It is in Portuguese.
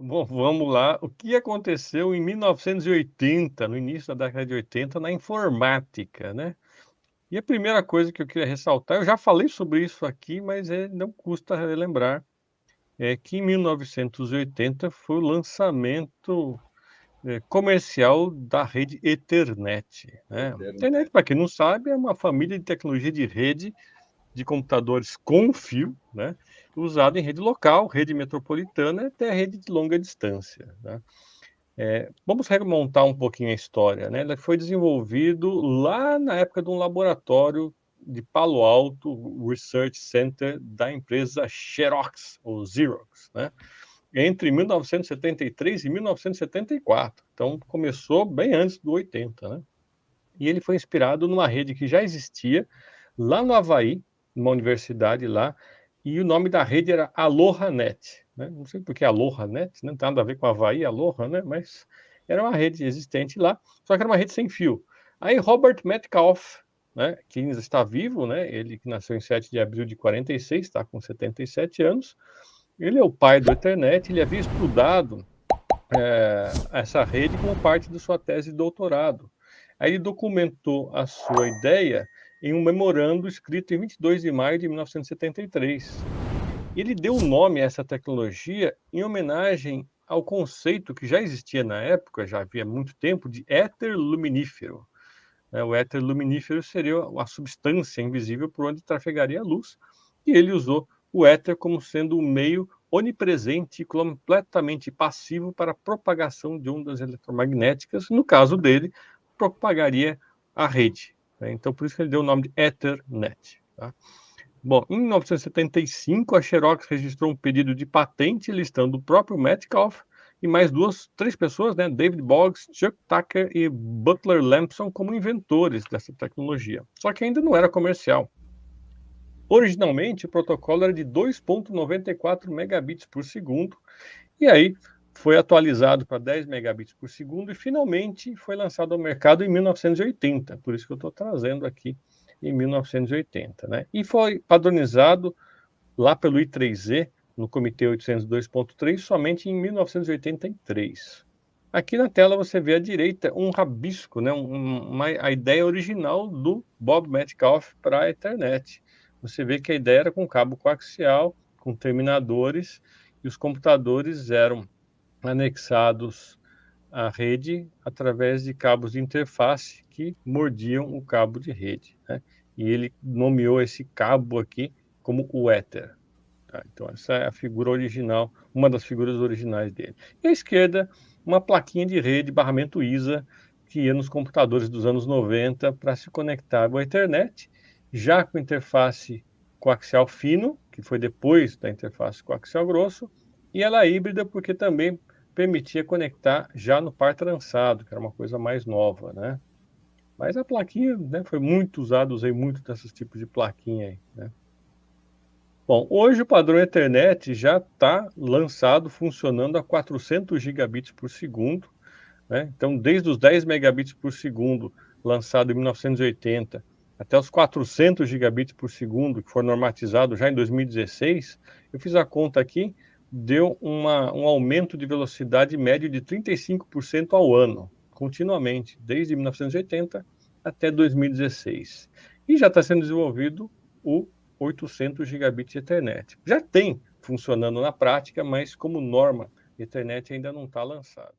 Bom, vamos lá. O que aconteceu em 1980, no início da década de 80, na informática, né? E a primeira coisa que eu queria ressaltar, eu já falei sobre isso aqui, mas não custa relembrar, é que em 1980 foi o lançamento comercial da rede Ethernet, né? Ethernet, Internet. para quem não sabe, é uma família de tecnologia de rede de computadores com fio, né, usado em rede local, rede metropolitana, até rede de longa distância, né. Vamos remontar um pouquinho a história, né, ele foi desenvolvido lá na época de um laboratório de Palo Alto Research Center da empresa Xerox, ou Xerox, né, entre 1973 e 1974. Então, começou bem antes do 80, né. E ele foi inspirado numa rede que já existia lá no Havaí, numa universidade lá, e o nome da rede era AlohaNet, né? Não sei por que AlohaNet, né? Não tem nada a ver com Havaí, Aloha, né? Mas era uma rede existente lá, só que era uma rede sem fio. Aí Robert Metcalfe, né, que ainda está vivo, né? Ele que nasceu em 7 de abril de 46, está com 77 anos. Ele é o pai do Ethernet, ele havia estudado essa rede como parte de sua tese de doutorado. Aí ele documentou a sua ideia em um memorando escrito em 22 de maio de 1973. Ele deu nome a essa tecnologia em homenagem ao conceito que já existia na época, já havia muito tempo, de éter luminífero. O éter luminífero seria a substância invisível por onde trafegaria a luz, e ele usou o éter como sendo um meio onipresente e completamente passivo para a propagação de ondas eletromagnéticas. No caso dele, propagaria a rede, né? Então, por isso que ele deu o nome de Ethernet, tá? Bom, em 1975, a Xerox registrou um pedido de patente listando o próprio Metcalfe e mais três pessoas, né, David Boggs, Chuck Tucker e Butler Lampson, como inventores dessa tecnologia. Só que ainda não era comercial. Originalmente, o protocolo era de 2,94 megabits por segundo, e aí foi atualizado para 10 megabits por segundo e finalmente foi lançado ao mercado em 1980, por isso que eu estou trazendo aqui em 1980, né? E foi padronizado lá pelo I3E, no Comitê 802.3, somente em 1983. Aqui na tela você vê à direita um rabisco, né, a ideia original do Bob Metcalfe para a Ethernet. Você vê que a ideia era com cabo coaxial, com terminadores, e os computadores eram anexados à rede através de cabos de interface que mordiam o cabo de rede, né? E ele nomeou esse cabo aqui como o Ether. Tá? Então, essa é a figura original, uma das figuras originais dele. E à esquerda, uma plaquinha de rede, barramento ISA, que ia nos computadores dos anos 90 para se conectar à Ethernet, já com interface coaxial fino, que foi depois da interface coaxial grosso, e ela é híbrida porque também permitia conectar já no par trançado, que era uma coisa mais nova, né? Mas a plaquinha, né, foi muito usada, usei muito desses tipos de plaquinha aí, né? Bom, hoje o padrão Ethernet já está lançado, funcionando a 400 gigabits por segundo, né? Então, desde os 10 megabits por segundo, lançado em 1980, até os 400 gigabits por segundo, que foi normatizado já em 2016, eu fiz a conta aqui, deu um aumento de velocidade médio de 35% ao ano, continuamente, desde 1980 até 2016. E já está sendo desenvolvido o 800 gigabits de Ethernet. Já tem funcionando na prática, mas como norma, Ethernet ainda não está lançado.